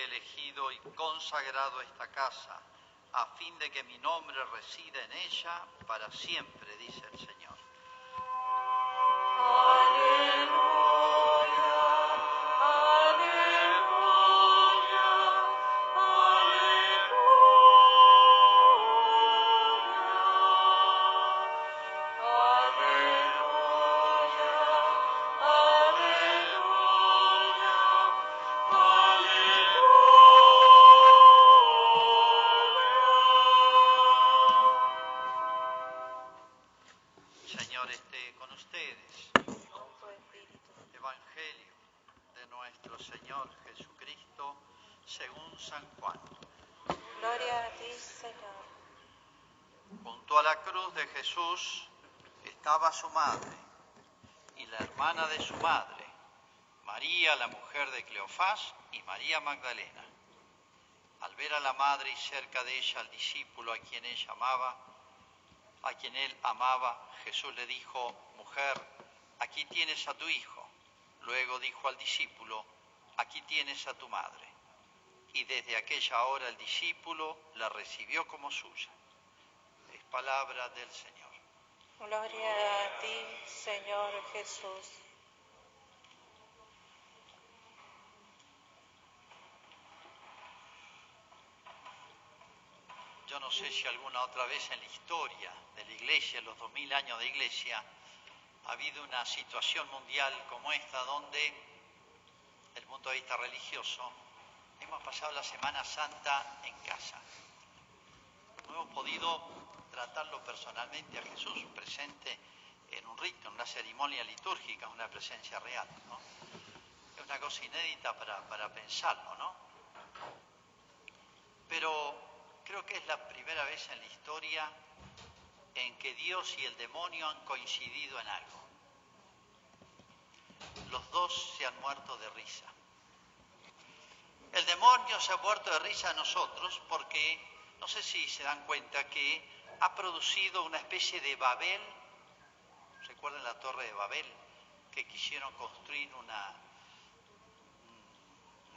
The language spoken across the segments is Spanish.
he elegido y consagrado esta casa, a fin de que mi nombre resida en ella para siempre, dice el Señor. Señor esté con ustedes. Evangelio de nuestro Señor Jesucristo según San Juan. Gloria a ti, Señor. Junto a la cruz de Jesús estaba su madre y la hermana de su madre, María, la mujer de Cleofás, y María Magdalena. Al ver a la madre y cerca de ella al discípulo a quien él amaba, Jesús le dijo: mujer, aquí tienes a tu hijo. Luego dijo al discípulo: aquí tienes a tu madre. Y desde aquella hora el discípulo la recibió como suya. Es palabra del Señor. Gloria a ti, Señor Jesús. Yo no sé si alguna otra vez en la historia de la Iglesia, en los 2000 años de Iglesia, ha habido una situación mundial como esta, donde, desde el punto de vista religioso, hemos pasado la Semana Santa en casa. No hemos podido tratarlo personalmente a Jesús presente en un rito, en una ceremonia litúrgica, una presencia real, ¿no? Es una cosa inédita para pensarlo, ¿no? Pero creo que es la primera vez en la historia en que Dios y el demonio han coincidido en algo. Los dos se han muerto de risa. El demonio se ha muerto de risa a nosotros porque, no sé si se dan cuenta, que ha producido una especie de Babel. ¿Recuerdan la Torre de Babel? Que quisieron construir un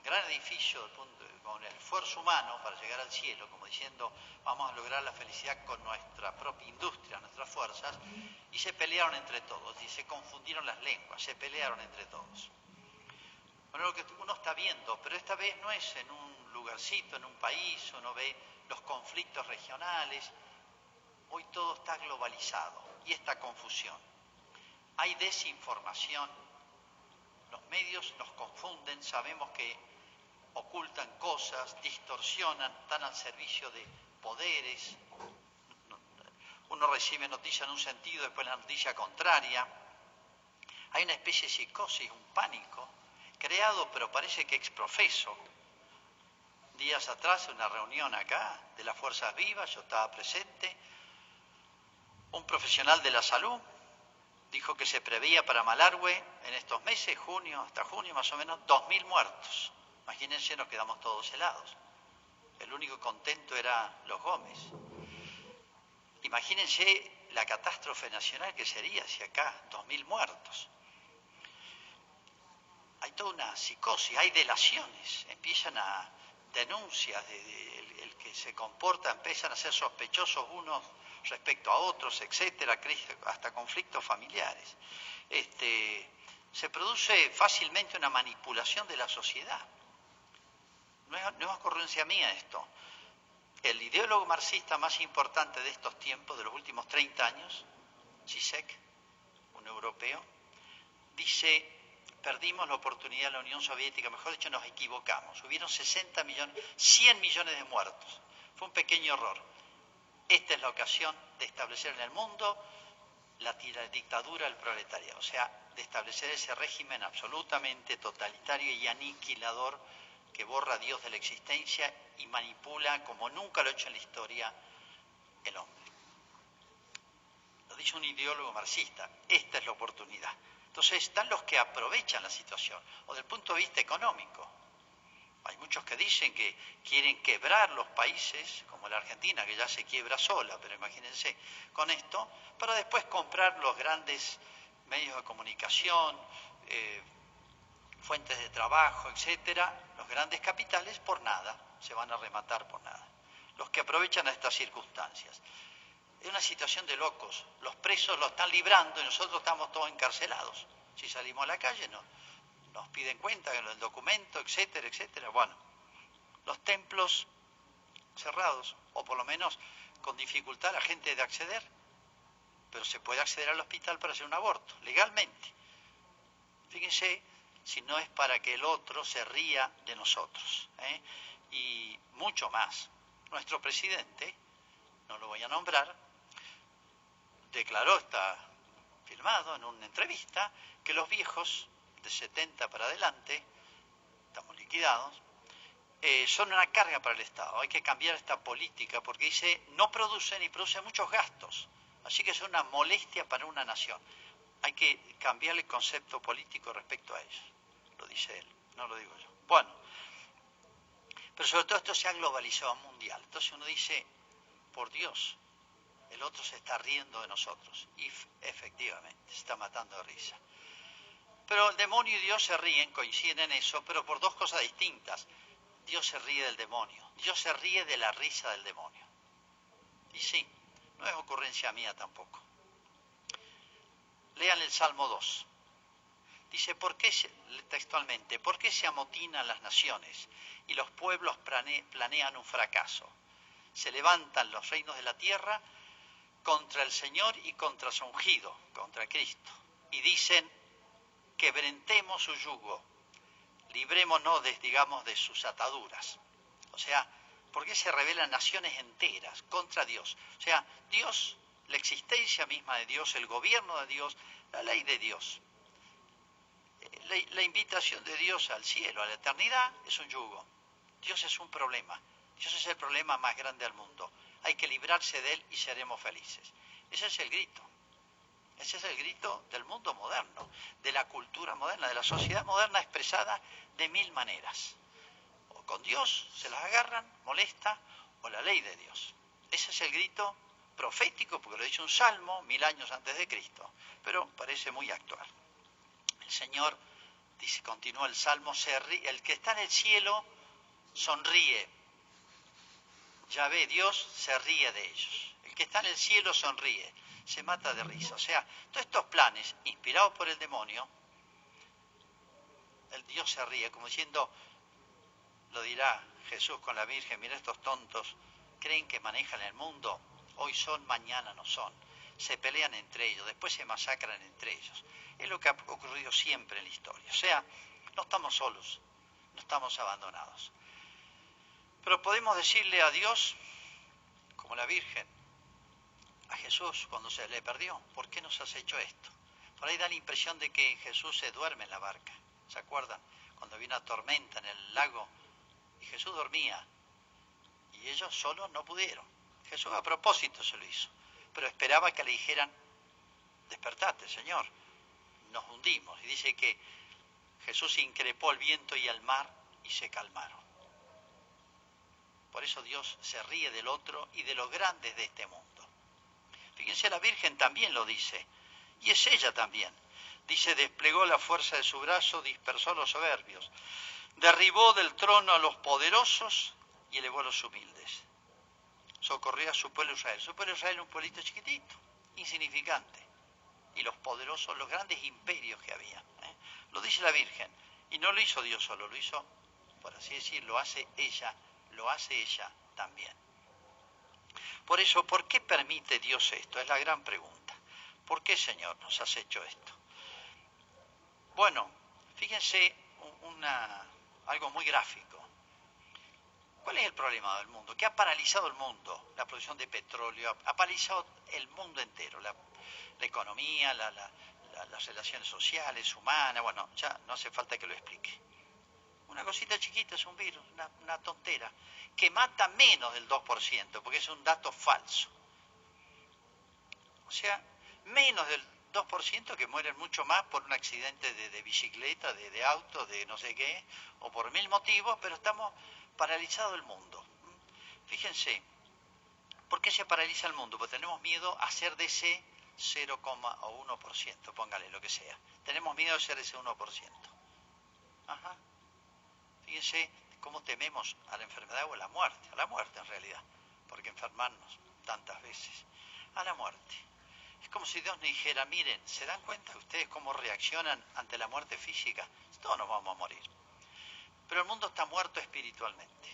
gran edificio con el esfuerzo humano para llegar al cielo, como diciendo, vamos a lograr la felicidad con nuestra propia industria, nuestras fuerzas, y se pelearon entre todos, y se confundieron las lenguas, se pelearon entre todos. Bueno, lo que uno está viendo, pero esta vez no es en un lugarcito, en un país, uno ve los conflictos regionales, hoy todo está globalizado, y esta confusión. Hay desinformación, los medios nos confunden, sabemos que ocultan cosas, distorsionan, están al servicio de poderes. Uno recibe noticia en un sentido, después la noticia contraria. Hay una especie de psicosis, un pánico, creado pero parece que exprofeso. Días atrás, en una reunión acá de las Fuerzas Vivas, yo estaba presente, un profesional de la salud dijo que se preveía para Malargüe en estos meses, hasta junio más o menos, 2.000 muertos. Imagínense, nos quedamos todos helados. El único contento era los Gómez. Imagínense la catástrofe nacional que sería si acá 2.000 muertos. Hay toda una psicosis, hay delaciones, empiezan a denuncias el que se comporta, empiezan a ser sospechosos unos respecto a otros, etcétera, hasta conflictos familiares. Se produce fácilmente una manipulación de la sociedad. No es ocurrencia mía esto. El ideólogo marxista más importante de estos tiempos, de los últimos 30 años, Zizek, un europeo, dice: perdimos la oportunidad de la Unión Soviética, mejor dicho, nos equivocamos. Hubieron 60 millones, 100 millones de muertos. Fue un pequeño error. Esta es la ocasión de establecer en el mundo la dictadura del proletariado, o sea, de establecer ese régimen absolutamente totalitario y aniquilador que borra a Dios de la existencia y manipula como nunca lo ha hecho en la historia el hombre. Lo dice un ideólogo marxista, esta es la oportunidad. Entonces están los que aprovechan la situación, o desde el punto de vista económico. Hay muchos que dicen que quieren quebrar los países, como la Argentina, que ya se quiebra sola, pero imagínense con esto, para después comprar los grandes medios de comunicación, fuentes de trabajo, etcétera, Los grandes capitales por nada, se van a rematar por nada. Los que aprovechan estas circunstancias. Es una situación de locos. Los presos lo están librando y nosotros estamos todos encarcelados. Si salimos a la calle nos piden cuenta en el documento, etcétera, etcétera. Bueno, los templos cerrados, o por lo menos con dificultad a la gente de acceder, pero se puede acceder al hospital para hacer un aborto, legalmente. Fíjense si no es para que el otro se ría de nosotros. Y mucho más. Nuestro presidente, no lo voy a nombrar, declaró, está firmado en una entrevista, que los viejos de 70 para adelante, estamos liquidados, son una carga para el Estado. Hay que cambiar esta política porque dice, no producen y producen muchos gastos, así que son una molestia para una nación. Hay que cambiar el concepto político respecto a ellos. Lo dice él, no lo digo yo. Bueno, pero sobre todo esto se ha globalizado mundial. Entonces uno dice, por Dios, el otro se está riendo de nosotros. Y efectivamente, se está matando de risa. Pero el demonio y Dios se ríen, coinciden en eso, pero por dos cosas distintas. Dios se ríe del demonio. Dios se ríe de la risa del demonio. Y sí, no es ocurrencia mía tampoco. Lean el Salmo 2. Dice, textualmente, ¿por qué se amotinan las naciones y los pueblos planean un fracaso? Se levantan los reinos de la tierra contra el Señor y contra su ungido, contra Cristo. Y dicen, quebrantemos su yugo, librémonos, de sus ataduras. O sea, ¿por qué se rebelan naciones enteras contra Dios? O sea, Dios, la existencia misma de Dios, el gobierno de Dios, la ley de Dios. La invitación de Dios al cielo, a la eternidad, es un yugo. Dios es un problema. Dios es el problema más grande del mundo. Hay que librarse de él y seremos felices. Ese es el grito. Ese es el grito del mundo moderno, de la cultura moderna, de la sociedad moderna expresada de mil maneras. O con Dios se las agarran, molesta, o la ley de Dios. Ese es el grito profético, porque lo dice un salmo 1000 años antes de Cristo, pero parece muy actual. El Señor, dice, continúa el salmo, se ríe, el que está en el cielo sonríe. Ya ve, Dios se ríe de ellos. El que está en el cielo sonríe, se mata de risa. O sea, todos estos planes, inspirados por el demonio, el Dios se ríe, como diciendo, lo dirá Jesús con la Virgen, mira estos tontos, creen que manejan el mundo, hoy son, mañana no son. Se pelean entre ellos, después se masacran entre ellos. Es lo que ha ocurrido siempre en la historia. O sea, no estamos solos, no estamos abandonados. Pero podemos decirle a Dios, como la Virgen, a Jesús cuando se le perdió, ¿por qué nos has hecho esto? Por ahí da la impresión de que Jesús se duerme en la barca. ¿Se acuerdan? Cuando había una tormenta en el lago y Jesús dormía y ellos solos no pudieron. Jesús a propósito se lo hizo, pero esperaba que le dijeran, despertate, Señor, nos hundimos. Y dice que Jesús increpó al viento y al mar y se calmaron. Por eso Dios se ríe del otro y de los grandes de este mundo. Fíjense, la Virgen también lo dice, y es ella también. Dice, desplegó la fuerza de su brazo, dispersó a los soberbios, derribó del trono a los poderosos y elevó a los humildes. Socorrió a su pueblo Israel. Su pueblo Israel era un pueblito chiquitito, insignificante. Y los poderosos, los grandes imperios que había. Lo dice la Virgen. Y no lo hizo Dios solo, lo hizo, por así decir, lo hace ella también. Por eso, ¿por qué permite Dios esto? Es la gran pregunta. ¿Por qué, Señor, nos has hecho esto? Bueno, fíjense algo muy gráfico. ¿Cuál es el problema del mundo? ¿Qué ha paralizado el mundo? La producción de petróleo, ha paralizado el mundo entero, la economía, las relaciones sociales, humanas, bueno, ya no hace falta que lo explique. Una cosita chiquita, es un virus, una tontera, que mata menos del 2%, porque es un dato falso. O sea, menos del 2% que mueren mucho más por un accidente de bicicleta, de auto, de no sé qué, o por 1000 motivos, pero estamos paralizados el mundo. Fíjense, ¿por qué se paraliza el mundo? Porque tenemos miedo a ser de ese 0, o 1%, póngale lo que sea. Tenemos miedo de ser ese 1%. Ajá. Fíjense cómo tememos a la enfermedad o a la muerte en realidad, porque enfermarnos tantas veces, a la muerte. Es como si Dios nos dijera, miren, ¿se dan cuenta ustedes cómo reaccionan ante la muerte física? Todos nos vamos a morir. Pero el mundo está muerto espiritualmente.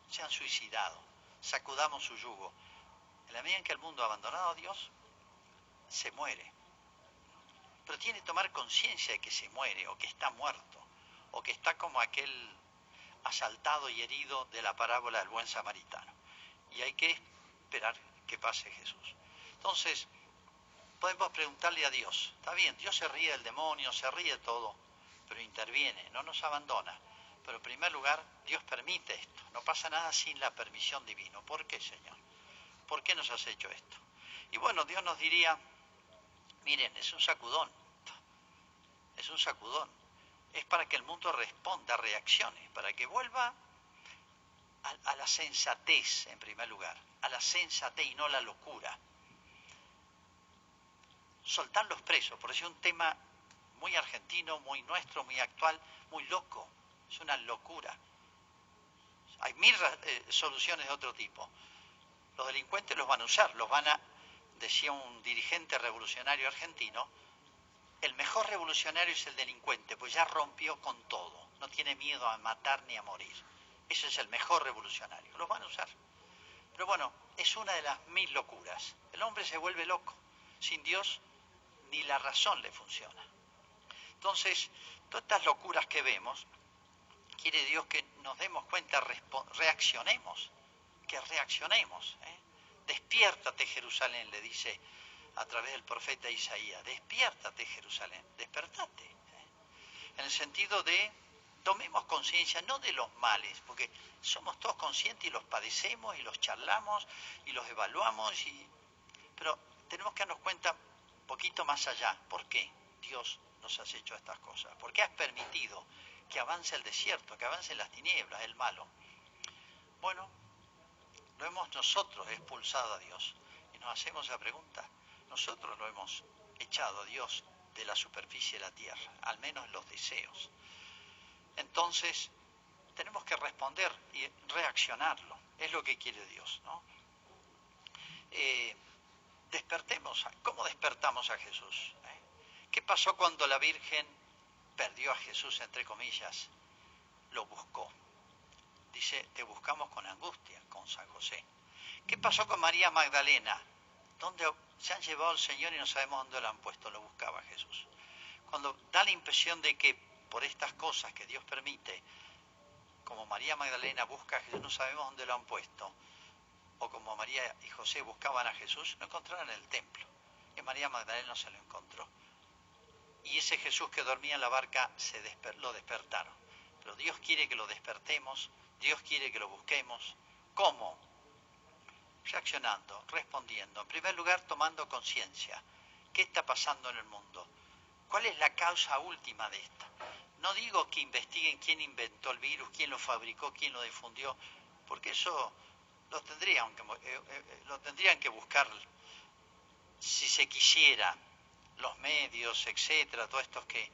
Se han suicidado. Sacudamos su yugo. En la medida en que el mundo ha abandonado a Dios, se muere. Pero tiene que tomar conciencia de que se muere, o que está muerto, o que está como aquel asaltado y herido de la parábola del buen samaritano. Y hay que esperar que pase Jesús. Entonces, podemos preguntarle a Dios. Está bien, Dios se ríe del demonio, se ríe de todo, pero interviene, no nos abandona. Pero en primer lugar, Dios permite esto. No pasa nada sin la permisión divina. ¿Por qué, Señor? ¿Por qué nos has hecho esto? Y bueno, Dios nos diría, miren, es un sacudón. Es un sacudón. Es para que el mundo responda, reaccione, para que vuelva a la sensatez, en primer lugar. A la sensatez y no la locura. Soltar los presos, por eso es un tema muy argentino, muy nuestro, muy actual, muy loco. Es una locura. Hay mil soluciones de otro tipo. Los delincuentes los van a usar, decía un dirigente revolucionario argentino, el mejor revolucionario es el delincuente, pues ya rompió con todo, no tiene miedo a matar ni a morir. Ese es el mejor revolucionario, los van a usar. Pero bueno, es una de las mil locuras. El hombre se vuelve loco. Sin Dios, ni la razón le funciona. Entonces, todas estas locuras que vemos, quiere Dios que nos demos cuenta, reaccionemos, que reaccionemos. Despiértate, Jerusalén, le dice a través del profeta Isaías, despiértate, Jerusalén, despertate. En el sentido de, tomemos conciencia, no de los males, porque somos todos conscientes y los padecemos y los charlamos y los evaluamos, pero tenemos que darnos cuenta un poquito más allá. ¿Por qué Dios nos has hecho estas cosas? ¿Por qué has permitido que avance el desierto, que avancen las tinieblas, el malo? Bueno, lo hemos nosotros expulsado a Dios. Y nos hacemos la pregunta, nosotros lo hemos echado a Dios de la superficie de la tierra, al menos los deseos. Entonces, tenemos que responder y reaccionarlo. Es lo que quiere Dios, ¿no? Despertemos. ¿Cómo despertamos a Jesús? ¿Qué pasó cuando la Virgen perdió a Jesús, entre comillas? Lo buscó. Dice, te buscamos con angustia, con San José. ¿Qué pasó con María Magdalena? ¿Dónde se han llevado al Señor y no sabemos dónde lo han puesto? Lo buscaba Jesús. Cuando da la impresión de que por estas cosas que Dios permite, como María Magdalena busca a Jesús, no sabemos dónde lo han puesto, o como María y José buscaban a Jesús, lo encontraron en el templo. Y María Magdalena no se lo encontró. Y ese Jesús que dormía en la barca lo despertaron. Pero Dios quiere que lo despertemos, Dios quiere que lo busquemos. ¿Cómo? Reaccionando, respondiendo. En primer lugar, tomando conciencia. ¿Qué está pasando en el mundo? ¿Cuál es la causa última de esto? No digo que investiguen quién inventó el virus, quién lo fabricó, quién lo difundió, porque eso lo tendrían que buscar, si se quisiera, los medios, etcétera, todos estos que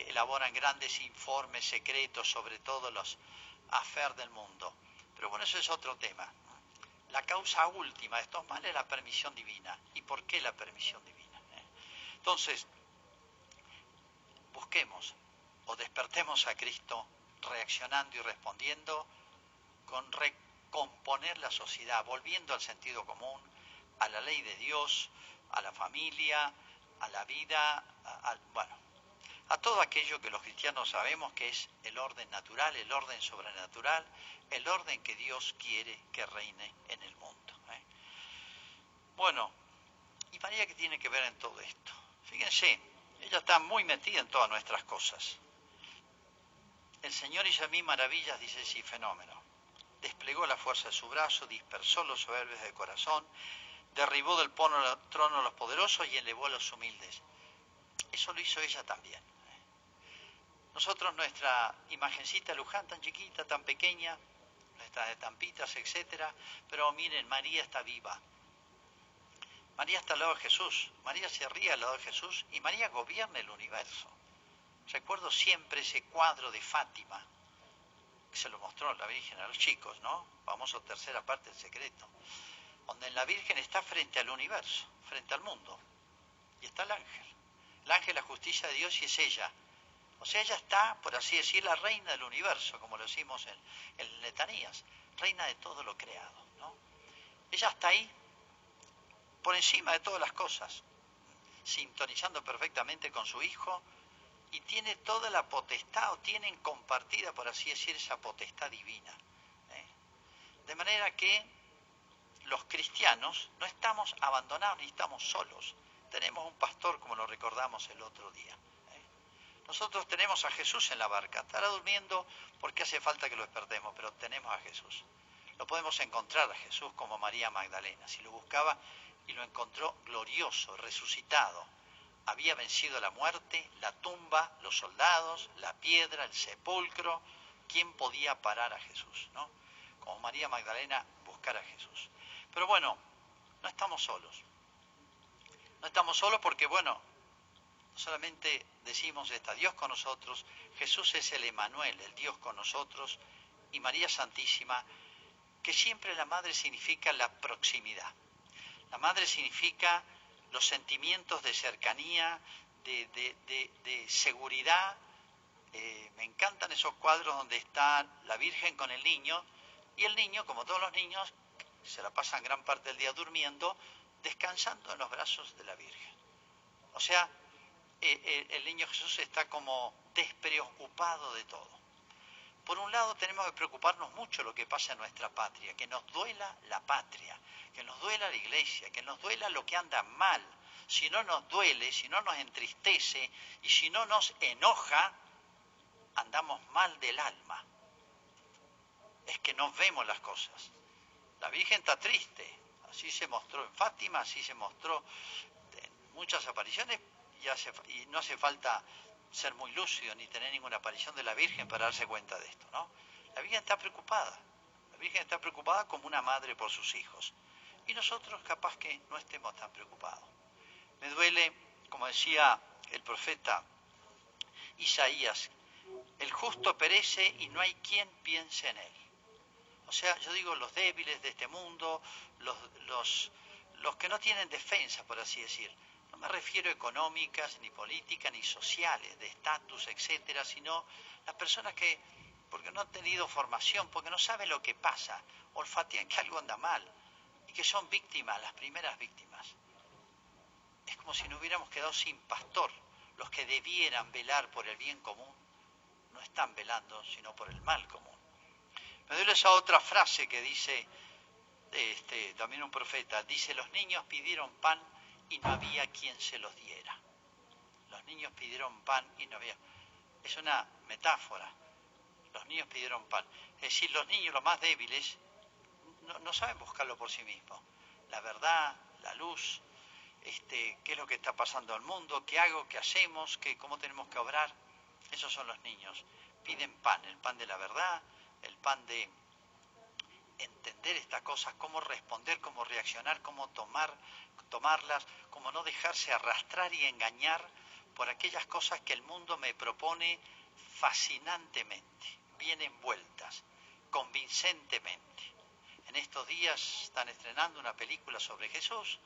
elaboran grandes informes secretos sobre todos los affairs del mundo. Pero bueno, eso es otro tema. La causa última de estos males es la permisión divina. ¿Y por qué la permisión divina? Entonces, busquemos o despertemos a Cristo reaccionando y respondiendo con recomponer la sociedad, volviendo al sentido común, a la ley de Dios, a la familia, a la vida, a todo aquello que los cristianos sabemos que es el orden natural, el orden sobrenatural, el orden que Dios quiere que reine en el mundo. Bueno, ¿y María qué tiene que ver en todo esto? Fíjense, ella está muy metida en todas nuestras cosas. El Señor hizo a mí maravillas, dice sí, fenómeno. Desplegó la fuerza de su brazo, dispersó los soberbios de corazón, derribó del trono a los poderosos y elevó a los humildes. Eso lo hizo ella también. Nosotros, nuestra imagencita de Luján, tan chiquita, tan pequeña, nuestras estampitas, etcétera, pero miren, María está viva. María está al lado de Jesús, María se ríe al lado de Jesús y María gobierna el universo. Recuerdo siempre ese cuadro de Fátima, que se lo mostró la Virgen a los chicos, ¿no? Famoso tercera parte del secreto, donde la Virgen está frente al universo, frente al mundo, y está el ángel. El ángel es la justicia de Dios y es ella. O sea, ella está, por así decir, la reina del universo, como lo decimos en Letanías, reina de todo lo creado, ¿no? Ella está ahí, por encima de todas las cosas, sintonizando perfectamente con su Hijo, y tiene toda la potestad, o tienen compartida, por así decir, esa potestad divina. De manera que los cristianos no estamos abandonados ni estamos solos. Tenemos un pastor, como lo recordamos el otro día. Nosotros tenemos a Jesús en la barca. Estará durmiendo porque hace falta que lo despertemos, pero tenemos a Jesús. Lo podemos encontrar a Jesús como María Magdalena. Si lo buscaba y lo encontró glorioso, resucitado. Había vencido la muerte, la tumba, los soldados, la piedra, el sepulcro. ¿Quién podía parar a Jesús, no? Como María Magdalena, buscar a Jesús. Pero bueno, no estamos solos. No estamos solos porque, bueno, solamente decimos está Dios con nosotros, Jesús es el Emanuel, el Dios con nosotros, y María Santísima, que siempre la Madre significa la proximidad. La Madre significa los sentimientos de cercanía, de seguridad. Me encantan esos cuadros donde está la Virgen con el niño, y el niño, como todos los niños, se la pasan gran parte del día durmiendo, descansando en los brazos de la Virgen. O sea, el niño Jesús está como despreocupado de todo. Por un lado tenemos que preocuparnos mucho lo que pasa en nuestra patria, que nos duela la patria, que nos duela la iglesia, que nos duela lo que anda mal. Si no nos duele, si no nos entristece y si no nos enoja, andamos mal del alma. Es que no vemos las cosas. La Virgen está triste, así se mostró en Fátima, así se mostró en muchas apariciones, y no hace falta ser muy lúcido ni tener ninguna aparición de la Virgen para darse cuenta de esto, ¿no? La Virgen está preocupada. La Virgen está preocupada como una madre por sus hijos. Y nosotros capaz que no estemos tan preocupados. Me duele, como decía el profeta Isaías, el justo perece y no hay quien piense en él. O sea, yo digo los débiles de este mundo, los que no tienen defensa, por así decir. No me refiero a económicas, ni políticas, ni sociales, de estatus, etcétera, sino las personas que, porque no han tenido formación, porque no saben lo que pasa, olfatean que algo anda mal, y que son víctimas, las primeras víctimas. Es como si nos hubiéramos quedado sin pastor. Los que debieran velar por el bien común, no están velando, sino por el mal común. Me duele esa otra frase que dice, también un profeta, dice, los niños pidieron pan y no había quien se los diera. Los niños pidieron pan y no había... Es una metáfora. Los niños pidieron pan. Es decir, los niños, los más débiles, no saben buscarlo por sí mismos. La verdad, la luz, qué es lo que está pasando al mundo, qué hago, qué hacemos, cómo tenemos que obrar. Esos son los niños. Piden pan, el pan de la verdad, el pan de entender estas cosas, cómo responder, cómo reaccionar, cómo tomarlas, cómo no dejarse arrastrar y engañar por aquellas cosas que el mundo me propone fascinantemente, bien envueltas, convincentemente. En estos días están estrenando una película sobre Jesús,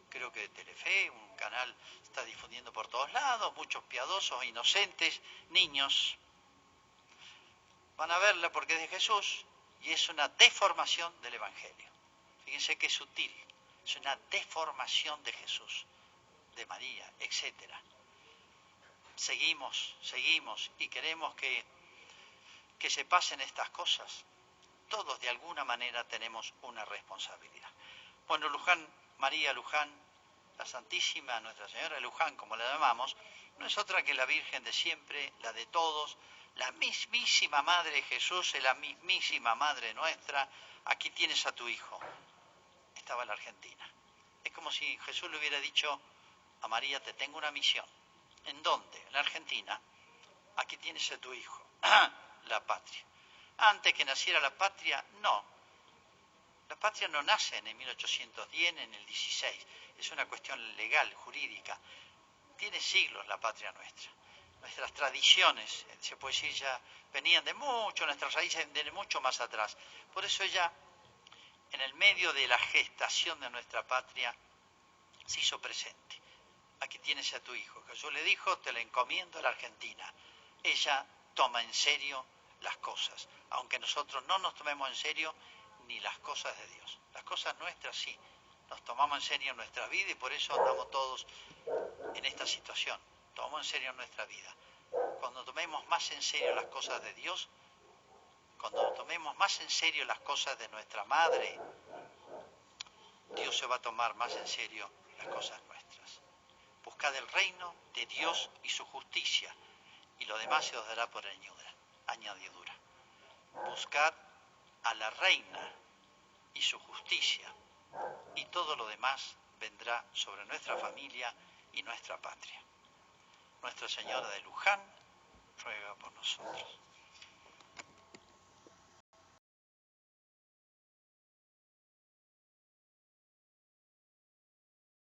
creo que de Telefe, un canal está difundiendo por todos lados, muchos piadosos, inocentes, niños van a verla porque es de Jesús y es una deformación del Evangelio. Fíjense qué sutil, es una deformación de Jesús, de María, etcétera. Seguimos y queremos que se pasen estas cosas. Todos de alguna manera tenemos una responsabilidad. Bueno, Luján, María Luján, la Santísima Nuestra Señora de Luján, como la llamamos, no es otra que la Virgen de siempre, la de todos, la mismísima Madre de Jesús, es la mismísima Madre nuestra. Aquí tienes a tu hijo. Estaba en la Argentina. Es como si Jesús le hubiera dicho a María, te tengo una misión. ¿En dónde? En la Argentina. Aquí tienes a tu hijo. La patria. Antes que naciera la patria, no. La patria no nace en el 1810, en el 16. Es una cuestión legal, jurídica. Tiene siglos la patria nuestra. nuestras tradiciones, se puede decir, ya venían de mucho, nuestras raíces de mucho más atrás. Por eso ella, en el medio de la gestación de nuestra patria, se hizo presente. Aquí tienes a tu hijo. Jesús le dijo, te le encomiendo a la Argentina. Ella toma en serio las cosas, aunque nosotros no nos tomemos en serio ni las cosas de Dios. Las cosas nuestras sí, nos tomamos en serio nuestra vida y por eso andamos todos en esta situación. Tomamos en serio nuestra vida. Cuando tomemos más en serio las cosas de Dios, cuando tomemos más en serio las cosas de nuestra madre, Dios se va a tomar más en serio las cosas nuestras. Buscad el reino de Dios y su justicia, y lo demás se os dará por añadidura. Buscad a la reina y su justicia, y todo lo demás vendrá sobre nuestra familia y nuestra patria. Nuestra Señora de Luján ruega por nosotros.